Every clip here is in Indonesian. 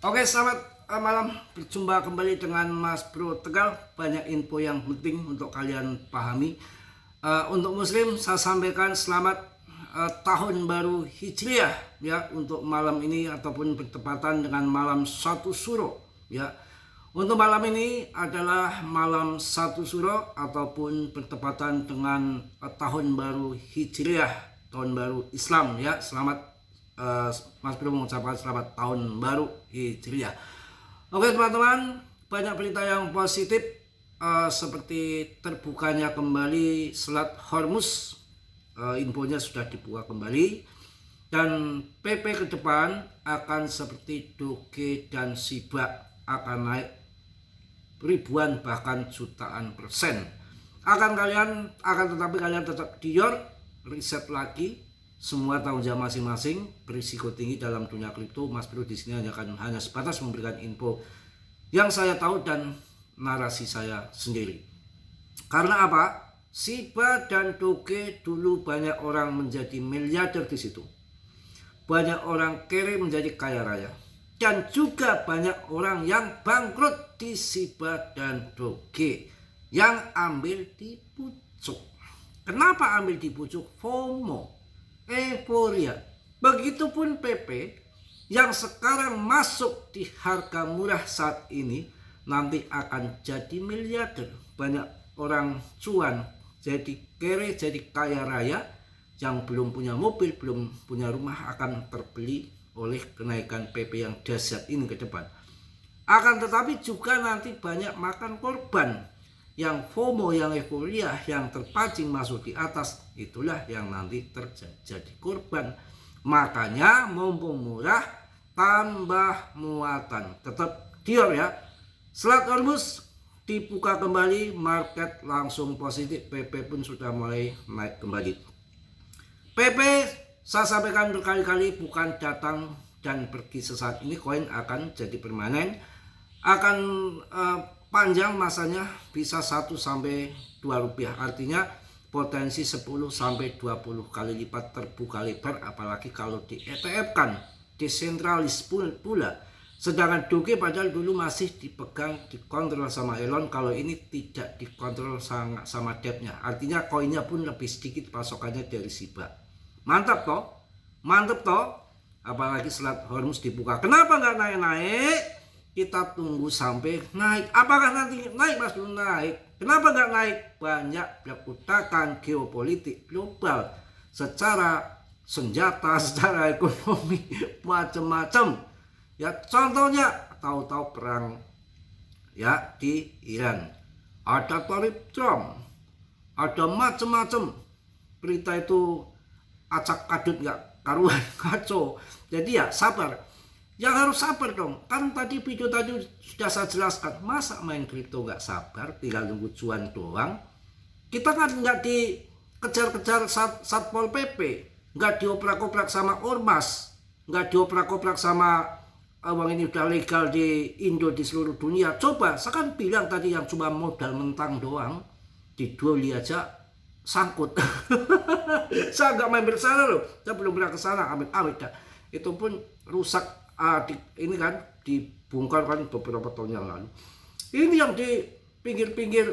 Oke, selamat malam. Berjumpa kembali dengan Mas Bro Tegal. Banyak info yang penting untuk kalian pahami. Untuk Muslim, saya sampaikan selamat tahun baru Hijriah ya untuk malam ini ataupun bertepatan dengan malam 1 Suro ya. Untuk malam ini adalah malam 1 Suro ataupun bertepatan dengan tahun baru Hijriah, tahun baru Islam ya. Selamat Mas Bro mengucapkan selamat tahun baru Hijriah. Oke teman-teman, banyak berita yang positif seperti terbukanya kembali Selat Hormuz. Infonya sudah dibuka kembali dan PP ke depan akan seperti Doge dan Shiba akan naik ribuan bahkan jutaan persen. Tetapi kalian tetap dior, riset lagi. Semua tanggung jawab masing-masing, berisiko tinggi dalam dunia kripto. Mas Bro di sini hanya sebatas memberikan info yang saya tahu dan narasi saya sendiri. Karena apa? Shiba dan Doge dulu banyak orang menjadi miliarder di situ. Banyak orang kere menjadi kaya raya. Dan juga banyak orang yang bangkrut di Shiba dan Doge yang ambil di pucuk. Kenapa ambil di pucuk? FOMO. Euforia. Begitupun PP yang sekarang masuk di harga murah saat ini nanti akan jadi miliarder. Banyak orang cuan jadi kere, jadi kaya raya, yang belum punya mobil, belum punya rumah akan terbeli oleh kenaikan PP yang dahsyat ini ke depan. Akan tetapi juga nanti banyak makan korban. Yang FOMO, yang euforia, yang terpancing masuk di atas, itulah yang nanti terjadi korban. Makanya mumpung murah, tambah muatan. Tetap dior ya. Selat Hormuz dibuka kembali, market langsung positif. PP pun sudah mulai naik kembali. PP saya sampaikan berkali-kali bukan datang dan pergi sesaat ini. Koin akan jadi permanen, akan panjang masanya, bisa 1 sampai 2 rupiah. Artinya potensi 10 sampai 20 kali lipat terbuka lebar, apalagi kalau di ETF kan desentralis pula. Sedangkan Doge padahal dulu masih dipegang, dikontrol sama Elon. Kalau ini tidak dikontrol sama debtnya. Artinya koinnya pun lebih sedikit pasokannya dari Shiba. Mantap toh? Mantap toh? Apalagi Selat Hormuz dibuka. Kenapa nggak naik-naik? Kita tunggu sampai naik. Apakah nanti naik? Mas belum naik. Kenapa nggak naik? Banyak pergolakan geopolitik global secara senjata, secara ekonomi, macam-macam. Ya contohnya tahu-tahu perang ya di Iran. Ada tarif Trump. Ada macam-macam. Berita itu acak kadut nggak karuan, kacau. Jadi ya sabar. Yang harus sabar dong, kan tadi video tadi sudah saya jelaskan. Masa main kripto nggak sabar, tinggal nunggu cuan doang. Kita kan nggak dikejar-kejar Satpol PP, nggak dioprak-oprak sama ormas, nggak dioprak-oprak sama uang ini udah legal di Indo, di seluruh dunia. Coba, saya kan bilang tadi yang cuma modal mentang doang, di Duoli aja sangkut. Saya nggak main bersana loh, saya belum pernah ke sana, amit-amit dah. Itu pun rusak. Ini kan dibongkar kan beberapa tahun yang lalu. Ini yang di pinggir-pinggir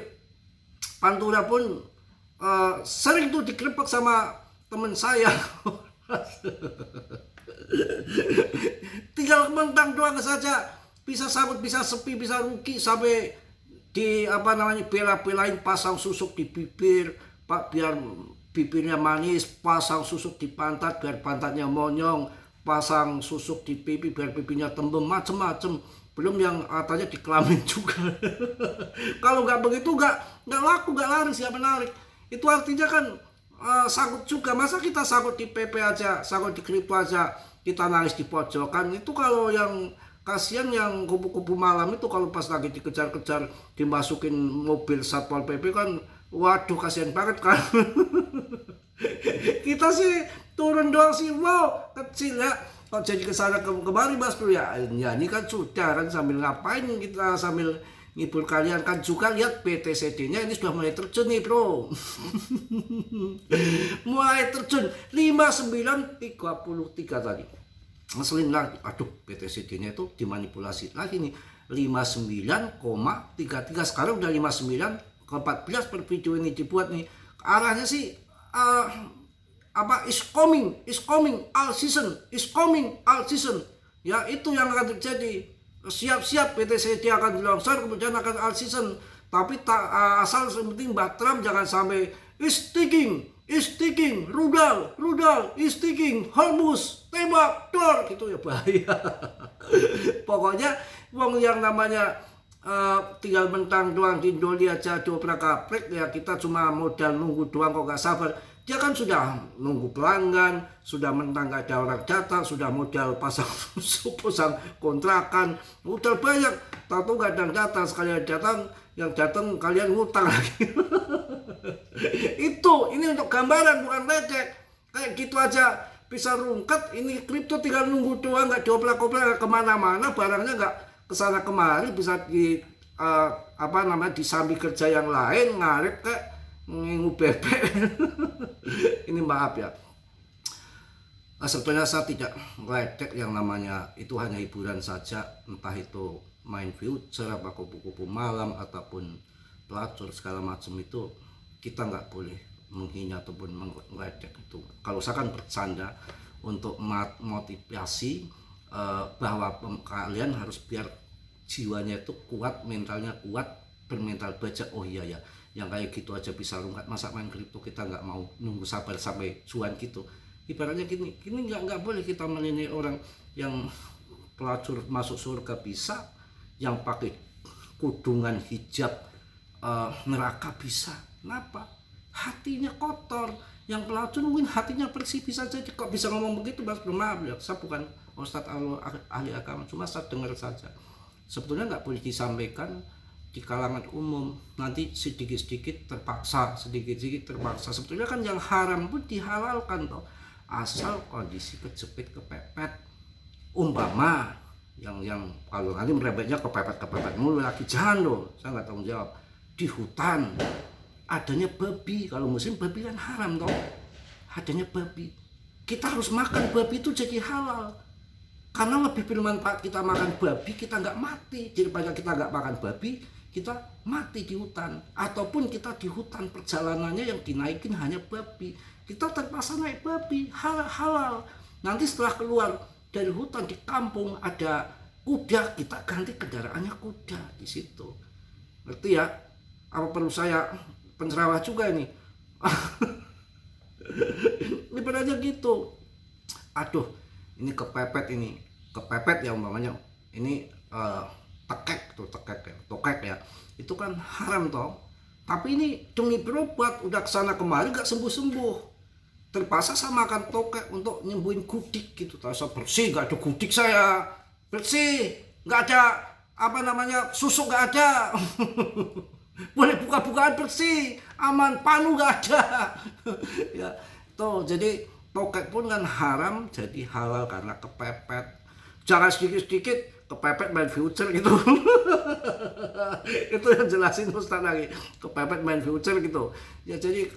Pantura pun sering tuh digerebek sama teman saya. Tinggal mentang doang saja, bisa sabut, bisa sepi, bisa rugi, sampai di bela-belain pasang susuk di bibir, Pak, biar bibirnya manis, pasang susuk di pantat biar pantatnya monyong, pasang susuk di pipi biar pipinya tembem, macem-macem. Belum yang katanya di kelamin juga. Kalau nggak begitu nggak laku, nggak laris, nggak menarik. Itu artinya kan sangkut juga. Masa kita sangkut di PP aja, sangkut di kripto aja, kita nangis di pojokan. Itu kalau yang kasihan yang kupu-kupu malam itu, kalau pas lagi dikejar-kejar dimasukin mobil Satpol PP kan, waduh kasihan banget kan. Kita sih turun doang sih, wow kecil ya. Kalau jadi kesana kemari Mas Bro ya, ini kan sudah kan, sambil ngapain kita, sambil ngibur kalian kan juga. Lihat BTCD-nya ini sudah mulai terjun nih bro. Mulai terjun 59.33 tadi. ngeselin lagi, aduh PTCD-nya itu dimanipulasi lagi nih, 59,33 sekarang udah 59,14 per video ini dibuat nih. Arahnya sih is coming all season, ya itu yang akan terjadi. Siap-siap PTCD akan dilongsor, kemudian akan all season. Tapi asal penting Mbak Trump jangan sampai is ticking, rudal is ticking, Hormuz tembak dor gitu ya, bahaya. Pokoknya wong yang namanya tinggal mentang doang di Indonesia aja dobrak kaprek ya, kita cuma modal nunggu doang kok gak sabar. Dia kan sudah nunggu pelanggan, sudah mentang gak ada orang datang, sudah modal pasang kontrakan, modal banyak, tahu gak ada yang datang, sekalian datang, yang datang kalian ngutang lagi. Ini untuk gambaran bukan lecek. Kayak gitu aja bisa rungkat. Ini kripto tinggal nunggu doang, gak dioplak-oplak kemana-mana, barangnya gak kesana kemari, bisa di disambi kerja yang lain, ngarep kayak ngingu bebek. Ini maaf ya, sebetulnya saya tidak meledek, yang namanya itu hanya hiburan saja, entah itu main future apa kupu-kupu malam ataupun pelacur segala macam, itu kita nggak boleh menghina ataupun meledek itu. Kalau saya kan bercanda untuk motivasi bahwa kalian harus biar jiwanya itu kuat, mentalnya kuat, bermental baja. Oh iya ya, yang kayak gitu aja bisa rungkat, masa main kripto kita nggak mau nunggu sabar sampai cuan gitu. Ibaratnya gini nggak boleh kita menilai orang yang pelacur masuk surga bisa, yang pakai kudungan hijab neraka bisa. Kenapa? Hatinya kotor. Yang pelacur mungkin hatinya bersih bisa jadi. Kok bisa ngomong begitu? Maaf ya, saya bukan Ustadz ahli agama, cuma saya dengar saja. Sebetulnya nggak boleh disampaikan di kalangan umum, nanti sedikit-sedikit terpaksa. Sebetulnya kan yang haram pun dihalalkan toh, asal kondisi kejepit kepepet. Umpama yang kalau nanti merebetnya kepepet mulu lagi, jangan loh, saya nggak tanggung jawab. Di hutan adanya babi, kalau musim babi kan haram toh, adanya babi, kita harus makan babi itu jadi halal. Karena lebih bermanfaat kita makan babi, kita nggak mati, daripada kita nggak makan babi, kita mati di hutan. Ataupun kita di hutan perjalanannya yang dinaikin hanya babi, kita terpaksa naik babi, halal. Nanti setelah keluar dari hutan di kampung ada kuda, kita ganti kendaraannya kuda di situ. Ngerti ya? Apa perlu saya penceramah juga ini? Ini benernya gitu. Aduh, ini kepepet ya umpamanya. Ini tokek ya. Itu kan haram toh. Tapi ini demi berobat udah kesana kemari gak sembuh-sembuh. Terpaksa saya makan tokek untuk nyembuhin gudik gitu. Saya bersih, gak ada gudik saya. Bersih, gak ada susuk gak ada. Boleh buka-bukaan bersih, aman, panu gak ada. Ya, tuh jadi tokek pun kan haram jadi halal karena kepepet. Jangan sedikit-sedikit kepepet main future gitu. Itu yang jelasin Ustaz lagi, kepepet main future gitu. Ya jadi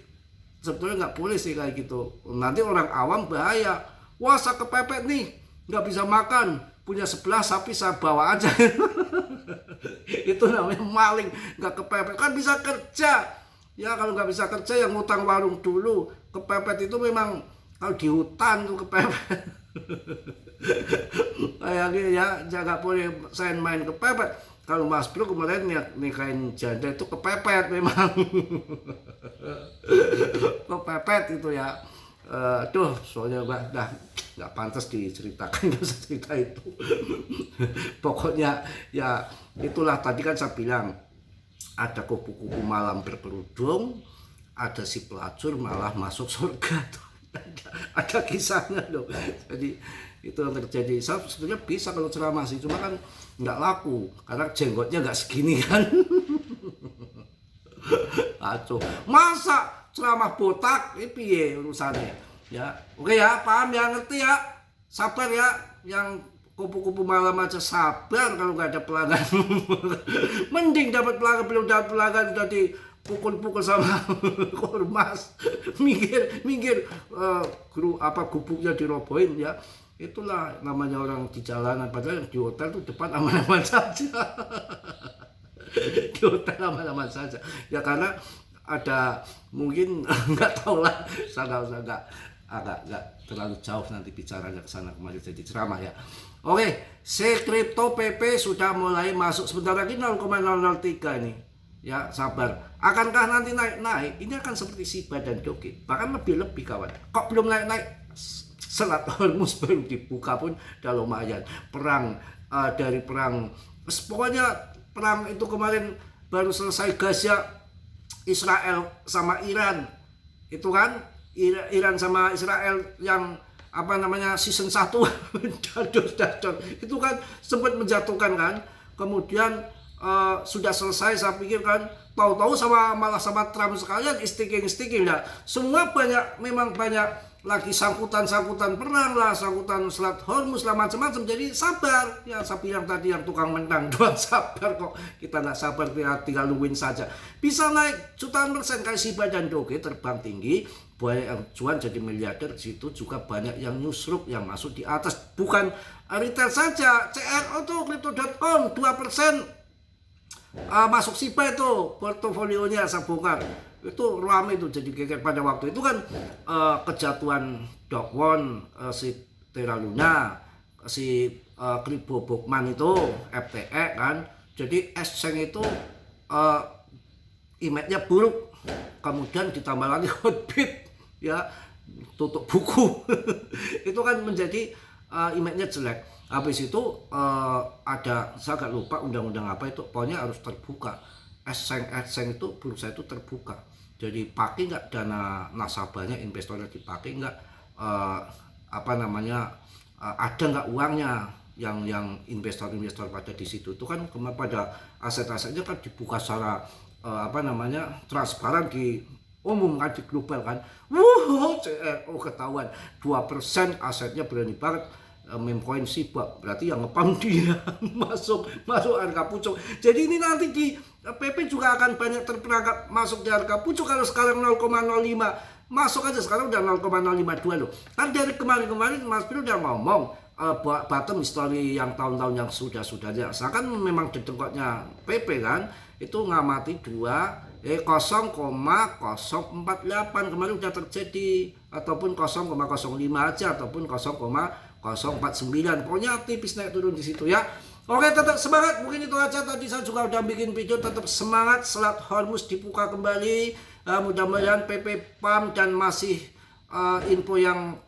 sebetulnya nggak boleh sih kayak gitu. Nanti orang awam bahaya. Wah, saya kepepet nih, nggak bisa makan, punya 11 sapi saya bawa aja. Itu namanya maling. Nggak kepepet kan bisa kerja. Ya kalau nggak bisa kerja yang ngutang warung dulu. Kepepet itu memang kalau di hutan tuh kepepet. Kayak gini ya, jangan boleh saya main kepepet. Kalau Mas Bro kemarin nikahin janda itu kepepet memang. Kepepet itu ya. Soalnya udah nggak pantas diceritakan, nggak usah cerita itu. Pokoknya ya itulah, tadi kan saya bilang ada kupu-kupu malam berkerudung, ada si pelacur malah masuk surga tuh. Ada kisahnya loh. Jadi itu yang terjadi. Saya sebetulnya bisa kalau ceramah sih, cuma kan nggak laku karena jenggotnya nggak segini kan. Aduh, masa ceramah botak ini piye urusannya ya. Oke ya, paham ya, ngerti ya, sabar ya. Yang kupu-kupu malam aja sabar kalau nggak ada pelanggan. Mending dapat pelanggan, belum dapat pelanggan udah dipukul-pukul sama ormas. Minggir gubuknya dirobohin ya. Itulah namanya orang di jalanan, padahal yang di hotel tuh depan aman-aman saja. Di hotel aman-aman saja. Ya karena ada mungkin nggak tahu lah, saya agak terlalu jauh nanti bicaranya ke sana kemari jadi ceramah ya. Oke, kripto PP sudah mulai masuk sebentar lagi 0,003 ini. Ya, sabar. Akankah nanti naik? Ini akan seperti Shiba dan Doge, bahkan lebih kawan. Kok belum naik? Selat Hormuz baru dibuka pun udah lumayan. Dari perang, pokoknya perang itu kemarin baru selesai gas ya, Israel sama Iran. Itu kan Iran sama Israel yang apa namanya season 1 dador itu kan sempat menjatuhkan kan. Kemudian sudah selesai, saya pikir kan tahu-tahu malah sama Trump sekalian sticking lah. Semua memang banyak lagi sangkutan perang lah, sangkutan Selat Hormuz lah, macam-macam. Jadi sabar ya, saya bilang tadi yang tukang mentang doang sabar kok. Kita nggak sabar, tinggal nungguin saja. Bisa naik jutaan persen kayak Shiba dan Doge, terbang tinggi, banyak yang cuan jadi miliarder. Situ juga banyak yang nyusruk, yang masuk di atas. Bukan retail saja, CRO tuh Crypto.com 2% masuk Shiba itu portofolionya saya bongkar. Itu ramai itu jadi geger pada waktu itu kan. Kejatuhan Do Kwon, si Terra Luna, si Kribo Bokman itu FTX kan. Jadi exchange itu image-nya buruk, kemudian ditambah lagi Hotbit ya tutup buku. Itu kan menjadi image-nya jelek. Habis itu ada, saya agak lupa undang-undang apa itu, pokoknya harus terbuka. Exchange itu bursa itu terbuka. Jadi pakai nggak dana nasabahnya, investornya dipakai nggak, ada nggak uangnya yang investor pada di situ. Itu kan pada aset-asetnya kan dibuka secara transparan, di umum kan, di global kan. CRO ketahuan 2% asetnya berani banget. Meme coin Shiba, berarti yang ngepam dia masuk harga pucuk. Jadi ini nanti di PP juga akan banyak terperangkap masuk di harga pucuk. Kalau sekarang 0,05 masuk aja, sekarang udah 0,052 loh. Kan dari kemarin Mas Bro udah ngomong bottom history yang tahun-tahun yang sudah aja. Saya kan memang dedengkotnya PP kan, itu ngamati 0,048 kemarin udah terjadi, ataupun 0,05 aja, ataupun 0,049, pokoknya tipis naik turun di situ ya. Oke, tetap semangat. Mungkin itu aja, tadi saya juga udah bikin video. Tetap semangat, Selat Hormuz dibuka kembali. Mudah-mudahan PP PAM dan masih info yang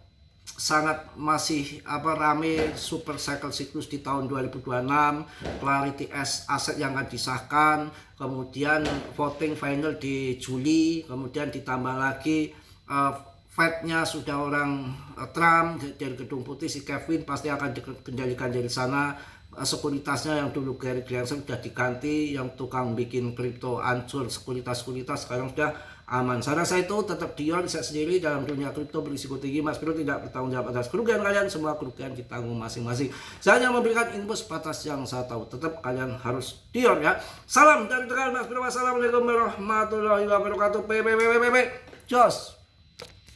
sangat masih rame, super cycle siklus di tahun 2026, clarity aset yang akan disahkan, kemudian voting final di Juli, kemudian ditambah lagi Fed-nya sudah orang Trump dari Gedung Putih, si Kevin pasti akan dikendalikan dari sana. Sekuritasnya yang dulu Gary Gensler sudah diganti, yang tukang bikin kripto hancur, sekuritas sekarang sudah aman. Saya rasa itu tetap Dion, saya sendiri dalam dunia kripto berisiko tinggi. Mas Bro tidak bertanggung jawab atas kerugian kalian, semua kerugian ditanggung masing-masing. Saya hanya memberikan info sebatas yang saya tahu. Tetap kalian harus Dion ya. Salam dari Tegal Mas Bro. Wassalamualaikum warahmatullahi wabarakatuh. Jos.